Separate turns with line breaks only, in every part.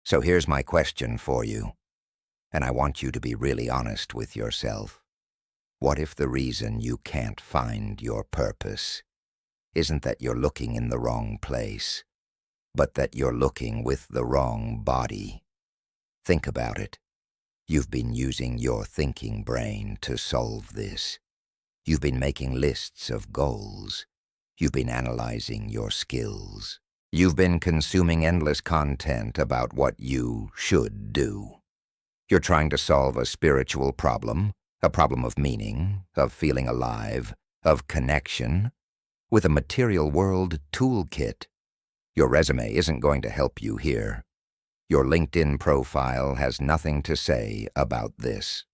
So here's my question for you, and I want you to be really honest with yourself. What if the reason you can't find your purpose isn't that you're looking in the wrong place, but that you're looking with the wrong body? Think about it. You've been using your thinking brain to solve this. You've been making lists of goals. You've been analyzing your skills. You've been consuming endless content about what you should do. You're trying to solve a spiritual problem, a problem of meaning, of feeling alive, of connection, with a material world toolkit. Your resume isn't going to help you here. Your LinkedIn profile has nothing to say about this.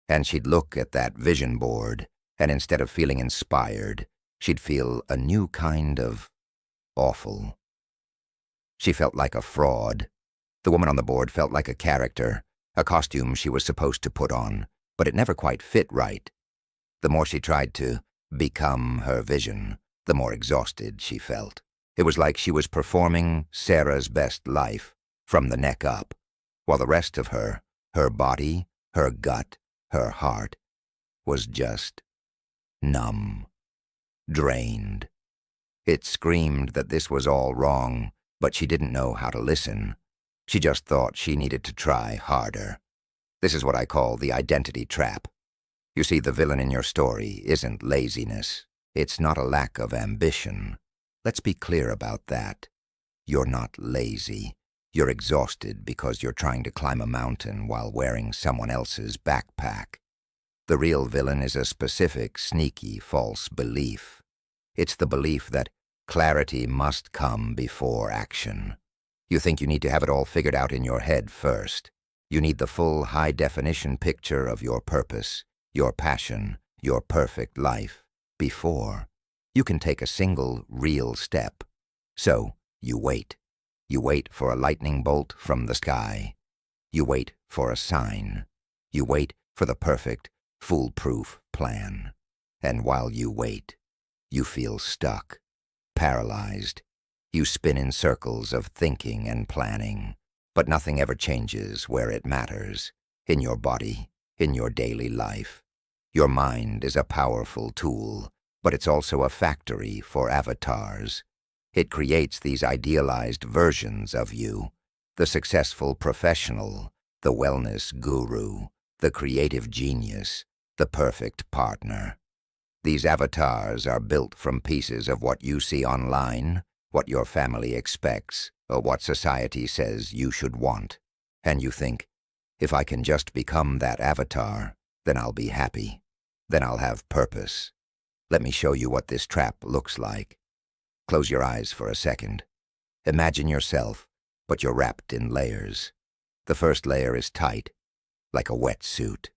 And she'd look at that vision board, and instead of feeling inspired, she'd feel a new kind of awful. She felt like a fraud. The woman on the board felt like a character, a costume she was supposed to put on, but it never quite fit right. The more she tried to become her vision, the more exhausted she felt. It was like she was performing Sarah's best life from the neck up, while the rest of her body, her gut, her heart, was just numb, drained. It screamed that this was all wrong, but she didn't know how to listen. She just thought she needed to try harder. This is what I call the identity trap. You see, the villain in your story isn't laziness. It's not a lack of ambition. Let's be clear about that. You're not lazy. You're exhausted because you're trying to climb a mountain while wearing someone else's backpack. The real villain is a specific, sneaky, false belief. It's the belief that clarity must come before action. You think you need to have it all figured out in your head first. You need the full, high-definition picture of your purpose, your passion, your perfect life, before you can take a single, real step. So, you wait. You wait for a lightning bolt from the sky. You wait for a sign. You wait for the perfect, foolproof plan. And while you wait, you feel stuck, paralyzed. You spin in circles of thinking and planning, but nothing ever changes where it matters, in your body, in your daily life. Your mind is a powerful tool, but it's also a factory for avatars. It creates these idealized versions of you, the successful professional, the wellness guru, the creative genius, the perfect partner. These avatars are built from pieces of what you see online, what your family expects, or what society says you should want. And you think, if I can just become that avatar, then I'll be happy. Then I'll have purpose. Let me show you what this trap looks like. Close your eyes for a second. Imagine yourself, but you're wrapped in layers. The first layer is tight, like a wetsuit.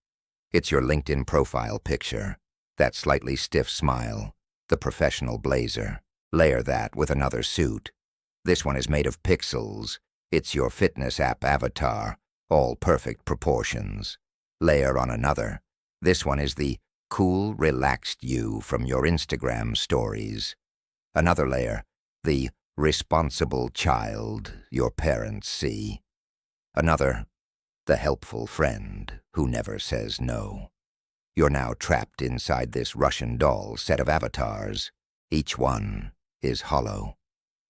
It's your LinkedIn profile picture, that slightly stiff smile, the professional blazer. Layer that with another suit. This one is made of pixels. It's your fitness app avatar, all perfect proportions. Layer on another. This one is the cool, relaxed you from your Instagram stories. Another layer, the responsible child your parents see. Another, the helpful friend who never says no. You're now trapped inside this Russian doll set of avatars. Each one is hollow.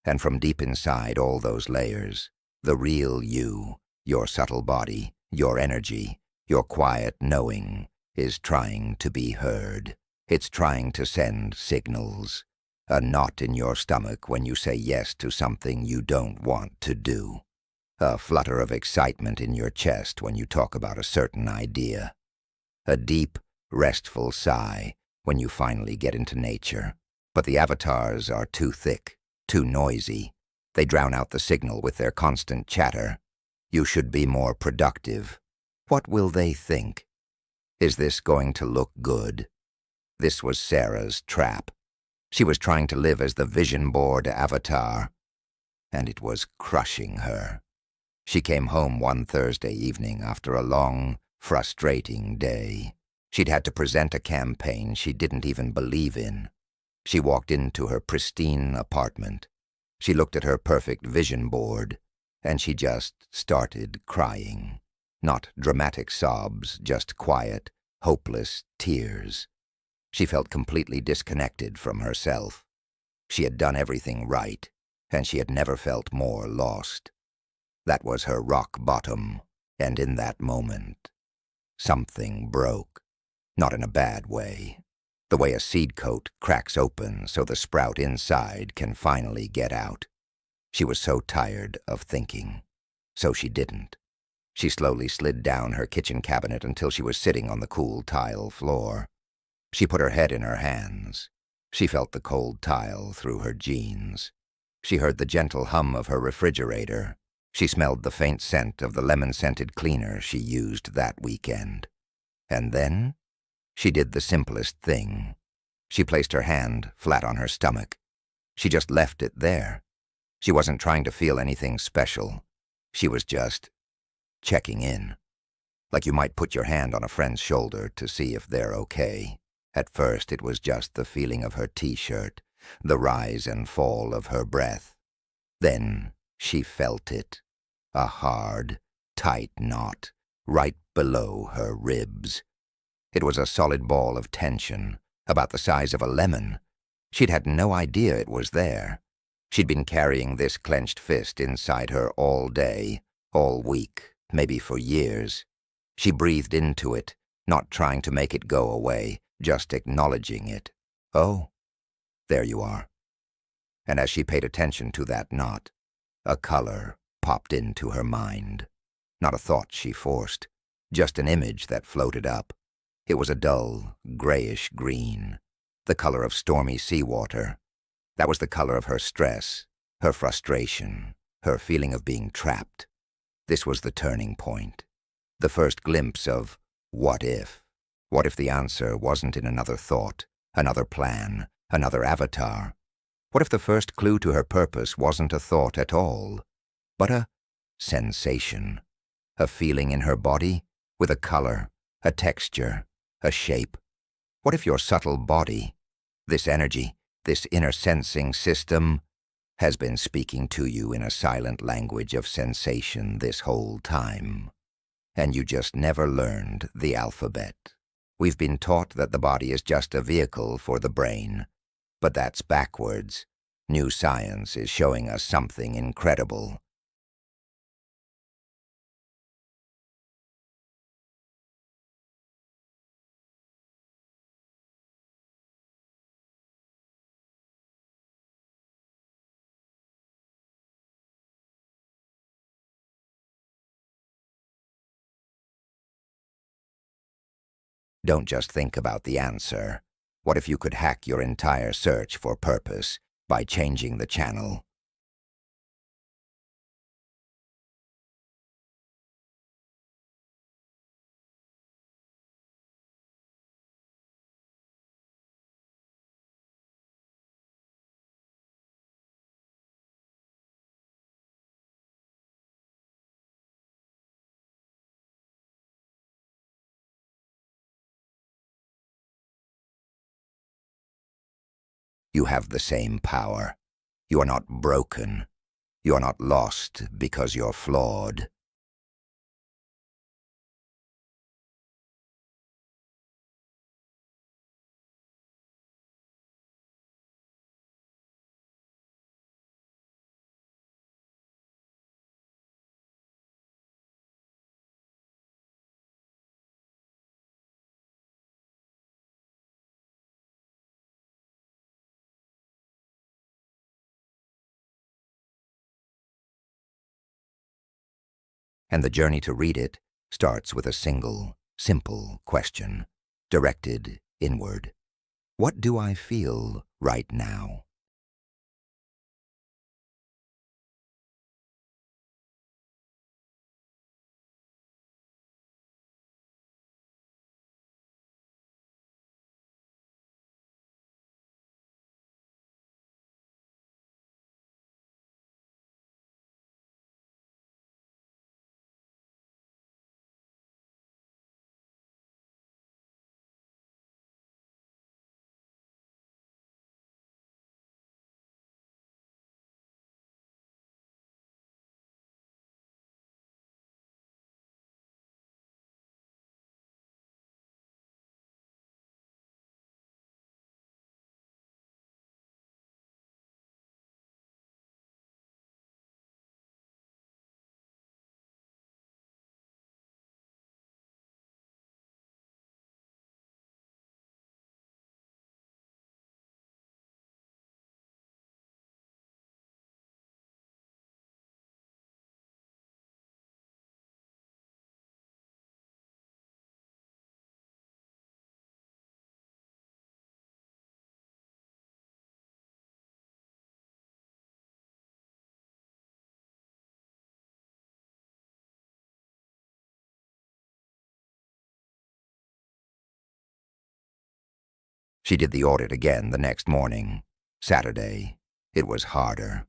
And from deep inside all those layers, the real you, your subtle body, your energy, your quiet knowing, is trying to be heard. It's trying to send signals. A knot in your stomach when you say yes to something you don't want to do. A flutter of excitement in your chest when you talk about a certain idea. A deep, restful sigh when you finally get into nature. But the avatars are too thick, too noisy. They drown out the signal with their constant chatter. You should be more productive. What will they think? Is this going to look good? This was Sarah's trap. She was trying to live as the vision board avatar, and it was crushing her. She came home one Thursday evening after a long, frustrating day. She'd had to present a campaign she didn't even believe in. She walked into her pristine apartment. She looked at her perfect vision board, and she just started crying. Not dramatic sobs, just quiet, hopeless tears. She felt completely disconnected from herself. She had done everything right, and she had never felt more lost. That was her rock bottom, and in that moment, something broke. Not in a bad way. The way a seed coat cracks open so the sprout inside can finally get out. She was so tired of thinking. So she didn't. She slowly slid down her kitchen cabinet until she was sitting on the cool tile floor. She put her head in her hands. She felt the cold tile through her jeans. She heard the gentle hum of her refrigerator. She smelled the faint scent of the lemon-scented cleaner she used that weekend. And then she did the simplest thing. She placed her hand flat on her stomach. She just left it there. She wasn't trying to feel anything special. She was just checking in. Like you might put your hand on a friend's shoulder to see if they're okay. At first it was just the feeling of her t-shirt, the rise and fall of her breath. Then she felt it. A hard, tight knot right below her ribs. It was a solid ball of tension, about the size of a lemon. She'd had no idea it was there. She'd been carrying this clenched fist inside her all day, all week, maybe for years. She breathed into it, not trying to make it go away, just acknowledging it. Oh, there you are. And as she paid attention to that knot, a color popped into her mind. Not a thought she forced, just an image that floated up. It was a dull, grayish green, the color of stormy seawater. That was the color of her stress, her frustration, her feeling of being trapped. This was the turning point, the first glimpse of what if. What if the answer wasn't in another thought, another plan, another avatar? What if the first clue to her purpose wasn't a thought at all, but a sensation, a feeling in her body with a color, a texture, a shape? What if your subtle body, this energy, this inner sensing system, has been speaking to you in a silent language of sensation this whole time, and you just never learned the alphabet? We've been taught that the body is just a vehicle for the brain, but that's backwards. New science is showing us something incredible. Don't just think about the answer. What if you could hack your entire search for purpose by changing the channel? You have the same power. You are not broken. You are not lost because you're flawed. And the journey to read it starts with a single, simple question, directed inward. What do I feel right now? She did the audit again the next morning. Saturday. It was harder.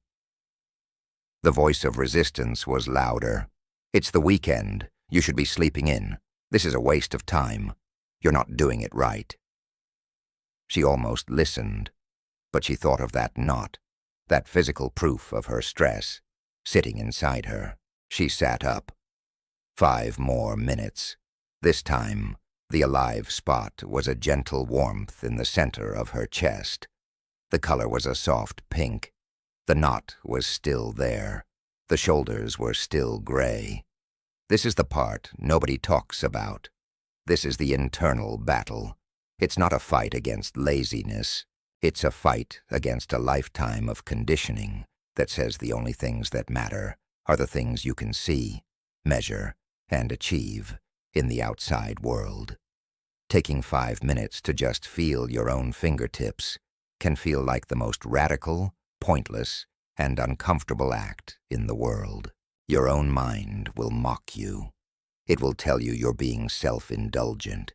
The voice of resistance was louder. It's the weekend. You should be sleeping in. This is a waste of time. You're not doing it right. She almost listened, but she thought of that knot, that physical proof of her stress, sitting inside her. She sat up. 5 more minutes. This time, the alive spot was a gentle warmth in the center of her chest. The color was a soft pink. The knot was still there. The shoulders were still gray. This is the part nobody talks about. This is the internal battle. It's not a fight against laziness. It's a fight against a lifetime of conditioning that says the only things that matter are the things you can see, measure, and achieve in the outside world. Taking 5 minutes to just feel your own fingertips can feel like the most radical, pointless, and uncomfortable act in the world. Your own mind will mock you. It will tell you you're being self-indulgent.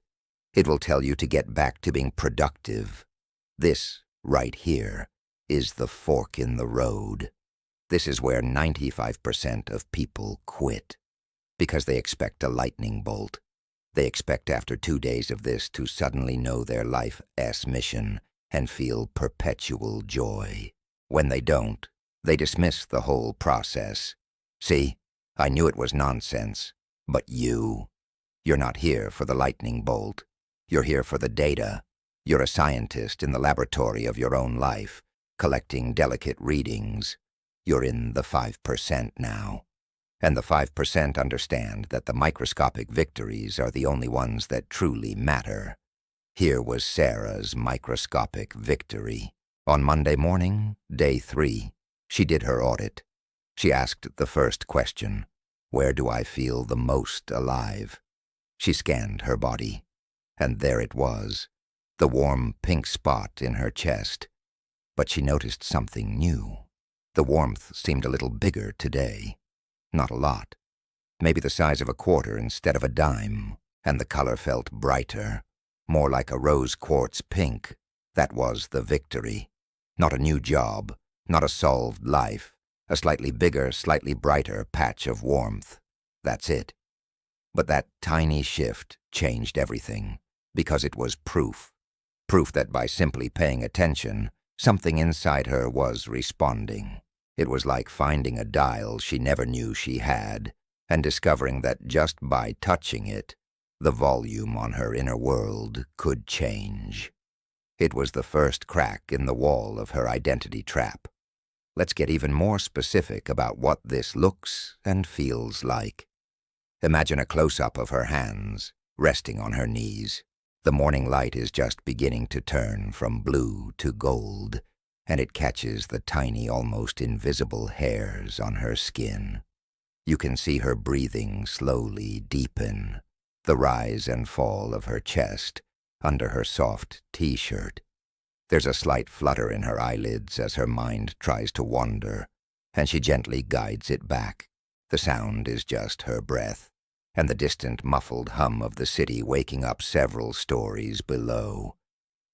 It will tell you to get back to being productive. This, right here, is the fork in the road. This is where 95% of people quit, because they expect a lightning bolt. They expect after 2 days of this to suddenly know their life's mission and feel perpetual joy. When they don't, they dismiss the whole process. See, I knew it was nonsense, but you're not here for the lightning bolt. You're here for the data. You're a scientist in the laboratory of your own life, collecting delicate readings. You're in the 5% now. And the 5% understand that the microscopic victories are the only ones that truly matter. Here was Sarah's microscopic victory. On Monday morning, day 3, she did her audit. She asked the first question, where do I feel the most alive? She scanned her body, and there it was, the warm pink spot in her chest. But she noticed something new. The warmth seemed a little bigger today. Not a lot. Maybe the size of a quarter instead of a dime, and the color felt brighter, more like a rose quartz pink. That was the victory. Not a new job, not a solved life, a slightly bigger, slightly brighter patch of warmth. That's it. But that tiny shift changed everything, because it was proof. Proof that by simply paying attention, something inside her was responding. It was like finding a dial she never knew she had, and discovering that just by touching it, the volume on her inner world could change. It was the first crack in the wall of her identity trap. Let's get even more specific about what this looks and feels like. Imagine a close-up of her hands, resting on her knees. The morning light is just beginning to turn from blue to gold, and it catches the tiny, almost invisible hairs on her skin. You can see her breathing slowly deepen, the rise and fall of her chest under her soft t-shirt. There's a slight flutter in her eyelids as her mind tries to wander, and she gently guides it back. The sound is just her breath, and the distant muffled hum of the city waking up several stories below.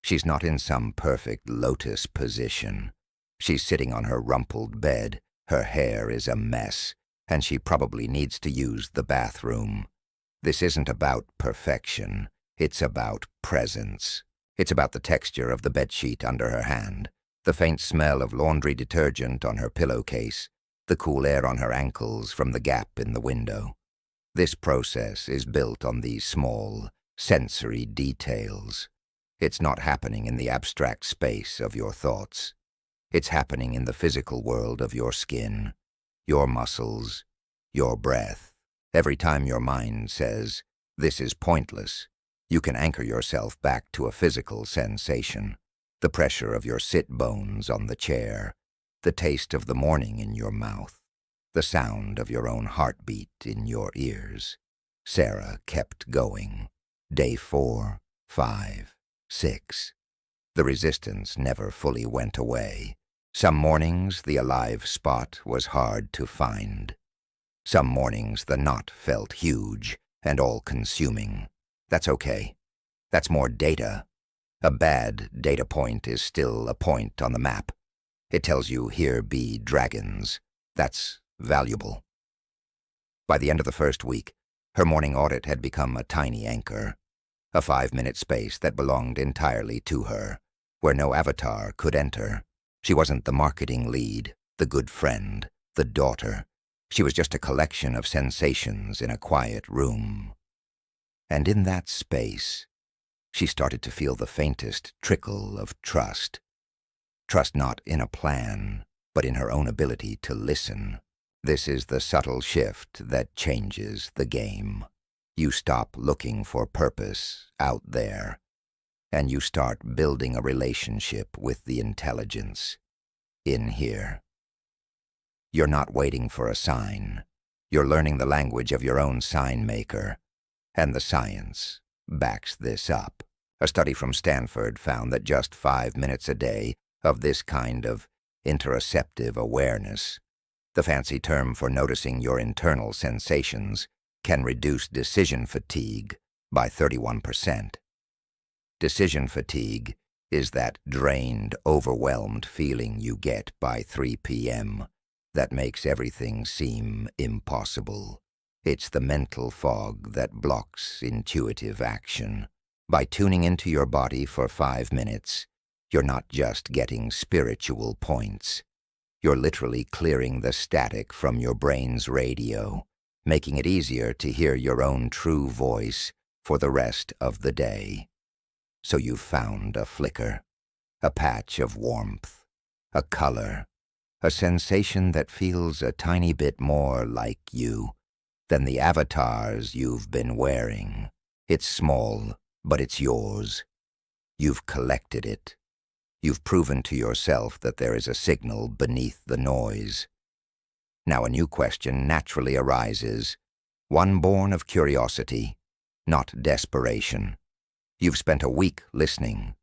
She's not in some perfect lotus position. She's sitting on her rumpled bed, her hair is a mess, and she probably needs to use the bathroom. This isn't about perfection, it's about presence. It's about the texture of the bedsheet under her hand, the faint smell of laundry detergent on her pillowcase, the cool air on her ankles from the gap in the window. This process is built on these small, sensory details. It's not happening in the abstract space of your thoughts. It's happening in the physical world of your skin, your muscles, your breath. Every time your mind says, "This is pointless," you can anchor yourself back to a physical sensation. The pressure of your sit bones on the chair, the taste of the morning in your mouth, the sound of your own heartbeat in your ears. Sarah kept going. Day 4, 5, 6. The resistance never fully went away. Some mornings the alive spot was hard to find. Some mornings the knot felt huge and all-consuming. That's okay. That's more data. A bad data point is still a point on the map. It tells you here be dragons. That's valuable. By the end of the first week, her morning audit had become a tiny anchor, a 5-minute space that belonged entirely to her, where no avatar could enter. She wasn't the marketing lead, the good friend, the daughter. She was just a collection of sensations in a quiet room. And in that space, she started to feel the faintest trickle of trust. Trust not in a plan, but in her own ability to listen. This is the subtle shift that changes the game. You stop looking for purpose out there, and you start building a relationship with the intelligence in here. You're not waiting for a sign. You're learning the language of your own sign maker, and the science backs this up. A study from Stanford found that just 5 minutes a day of this kind of interoceptive awareness, the fancy term for noticing your internal sensations, can reduce decision fatigue by 31%. Decision fatigue is that drained, overwhelmed feeling you get by 3 p.m. that makes everything seem impossible. It's the mental fog that blocks intuitive action. By tuning into your body for 5 minutes, you're not just getting spiritual points. You're literally clearing the static from your brain's radio, making it easier to hear your own true voice for the rest of the day. So you've found a flicker, a patch of warmth, a color, a sensation that feels a tiny bit more like you than the avatars you've been wearing. It's small, but it's yours. You've collected it. You've proven to yourself that there is a signal beneath the noise. Now a new question naturally arises, one born of curiosity, not desperation. You've spent a week listening.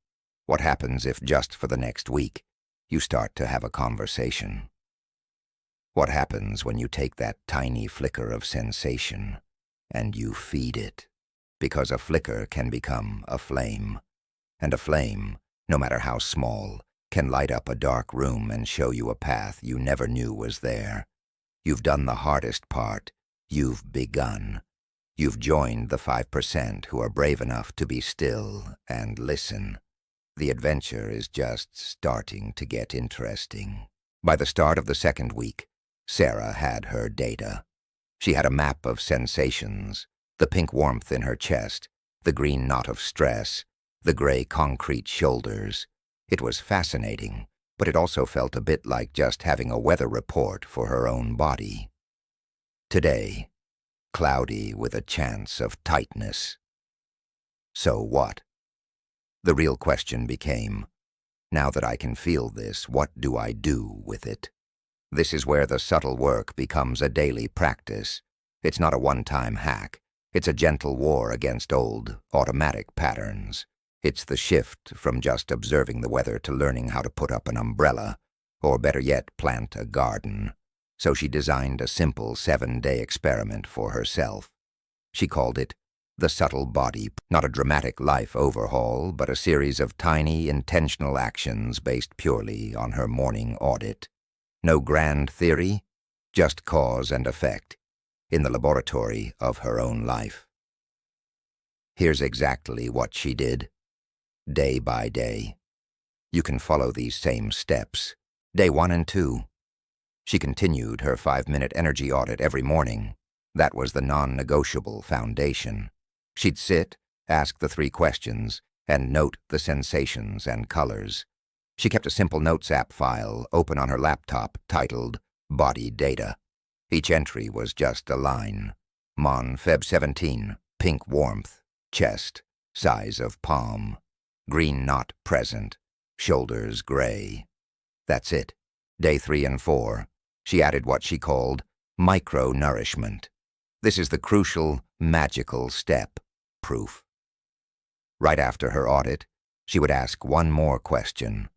What happens if just for the next week you start to have a conversation? What happens when you take that tiny flicker of sensation and you feed it? Because a flicker can become a flame, and a flame, no matter how small, can light up a dark room and show you a path you never knew was there. You've done the hardest part. You've begun. You've joined the 5% who are brave enough to be still and listen. The adventure is just starting to get interesting. By the start of the second week, Sarah had her data. She had a map of sensations, the pink warmth in her chest, the green knot of stress, the gray concrete shoulders. It was fascinating, but it also felt a bit like just having a weather report for her own body. Today, cloudy with a chance of tightness. So what? The real question became, now that I can feel this, what do I do with it? This is where the subtle work becomes a daily practice. It's not a one-time hack. It's a gentle war against old, automatic patterns. It's the shift from just observing the weather to learning how to put up an umbrella, or better yet, plant a garden. So she designed a simple 7-day experiment for herself. She called it the subtle body, not a dramatic life overhaul, but a series of tiny, intentional actions based purely on her morning audit. No grand theory, just cause and effect, in the laboratory of her own life. Here's exactly what she did, day by day. You can follow these same steps, day 1 and 2. She continued her 5-minute energy audit every morning. That was the non-negotiable foundation. She'd sit, ask the 3 questions, and note the sensations and colors. She kept a simple notes app file open on her laptop titled Body Data. Each entry was just a line. Mon, Feb 17, pink warmth, chest, size of palm, green knot present, shoulders gray. That's it. Day 3 and 4. She added what she called micro-nourishment. This is the crucial, magical step, proof. Right after her audit, she would ask one more question.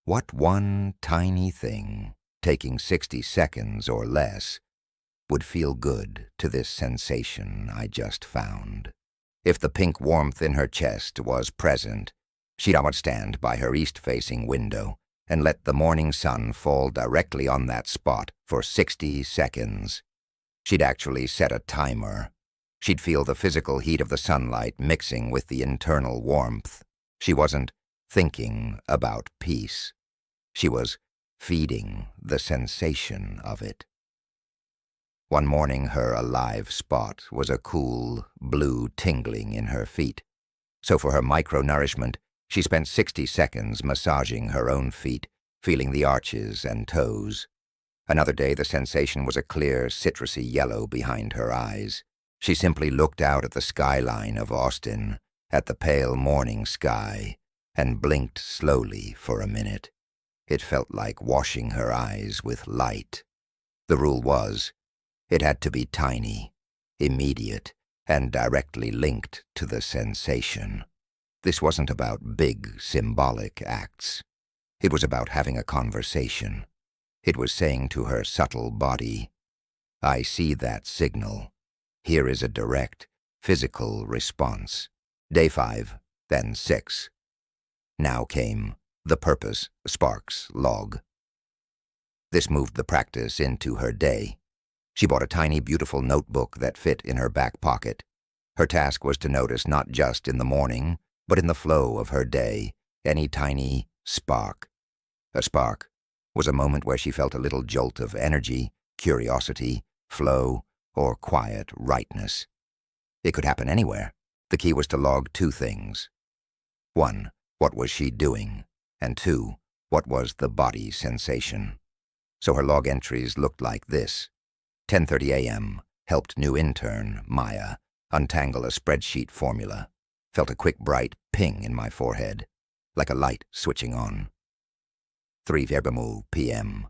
What one tiny thing, taking 60 seconds or less, would feel good to this sensation I just found? If the pink warmth in her chest was present, she'd stand by her east-facing window and let the morning sun fall directly on that spot for 60 seconds. She'd actually set a timer. She'd feel the physical heat of the sunlight mixing with the internal warmth. She wasn't thinking about peace. She was feeding the sensation of it. One morning, her alive spot was a cool, blue tingling in her feet. So for her micro-nourishment, she spent 60 seconds massaging her own feet, feeling the arches and toes. Another day, the sensation was a clear, citrusy yellow behind her eyes. She simply looked out at the skyline of Austin, at the pale morning sky, and blinked slowly for a minute. It felt like washing her eyes with light. The rule was, it had to be tiny, immediate, and directly linked to the sensation. This wasn't about big, symbolic acts. It was about having a conversation. It was saying to her subtle body, "I see that signal. Here is a direct, physical response." Day 5, then 6. Now came the purpose sparks log. This moved the practice into her day. She bought a tiny, beautiful notebook that fit in her back pocket. Her task was to notice not just in the morning, but in the flow of her day, any tiny spark. A spark was a moment where she felt a little jolt of energy, curiosity, flow, or quiet rightness. It could happen anywhere. The key was to log 2 things. 1, what was she doing? And 2, what was the body sensation? So her log entries looked like this. 10:30 a.m., helped new intern, Maya, untangle a spreadsheet formula. Felt a quick bright ping in my forehead, like a light switching on. 3:00 p.m.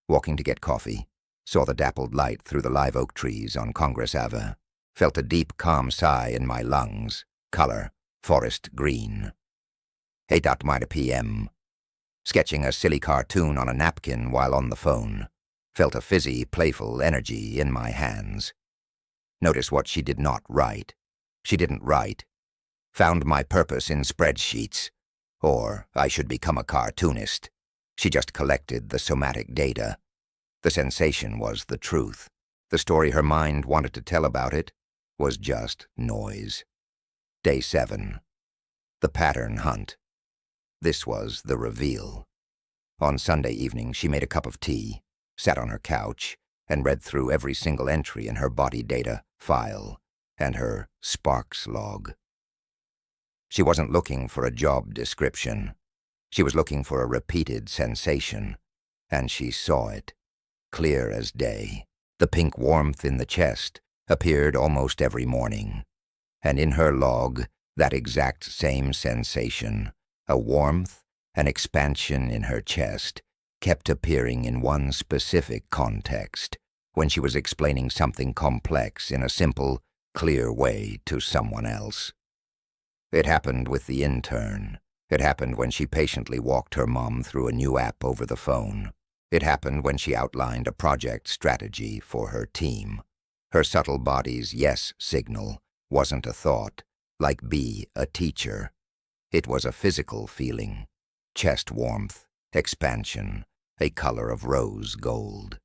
Walking to get coffee, saw the dappled light through the live oak trees on Congress Ave. Felt a deep, calm sigh in my lungs. Color, forest green. 8:00 p.m. Sketching a silly cartoon on a napkin while on the phone. Felt a fizzy, playful energy in my hands. Notice what she did not write. She didn't write, "Found my purpose in spreadsheets," or "I should become a cartoonist." She just collected the somatic data. The sensation was the truth. The story her mind wanted to tell about it was just noise. Day 7. The pattern hunt. This was the reveal. On Sunday evening, she made a cup of tea, sat on her couch, and read through every single entry in her body data file and her sparks log. She wasn't looking for a job description. She was looking for a repeated sensation, and she saw it, clear as day. The pink warmth in the chest appeared almost every morning, and in her log, that exact same sensation, a warmth, an expansion in her chest, kept appearing in one specific context, when she was explaining something complex in a simple, clear way to someone else. It happened with the intern. It happened when she patiently walked her mom through a new app over the phone. It happened when she outlined a project strategy for her team. Her subtle body's yes signal wasn't a thought, like be a teacher. It was a physical feeling, chest warmth, expansion, a color of rose gold.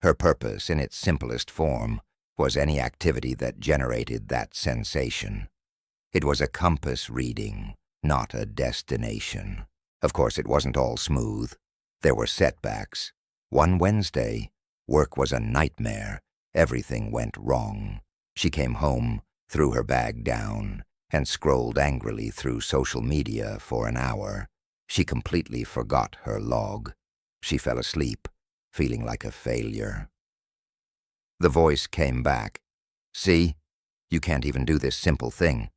Her purpose, in its simplest form, was any activity that generated that sensation. It was a compass reading, not a destination. Of course, it wasn't all smooth. There were setbacks. One Wednesday, work was a nightmare. Everything went wrong. She came home, threw her bag down, and scrolled angrily through social media for an hour. She completely forgot her log. She fell asleep, feeling like a failure. The voice came back. "See, you can't even do this simple thing.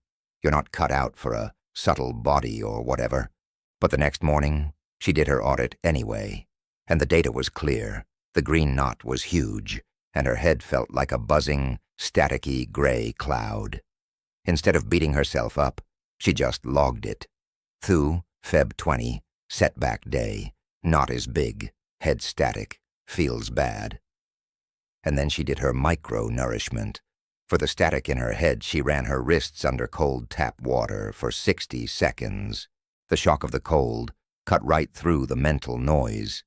You're not cut out for a subtle body or whatever." But the next morning, she did her audit anyway, and the data was clear. The green knot was huge, and her head felt like a buzzing, staticky gray cloud. Instead of beating herself up, she just logged it. Thu, Feb 20, setback day, not as big, head static, feels bad. And then she did her micro-nourishment. For the static in her head, she ran her wrists under cold tap water for 60 seconds. The shock of the cold cut right through the mental noise.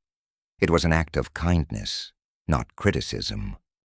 It was an act of kindness, not criticism.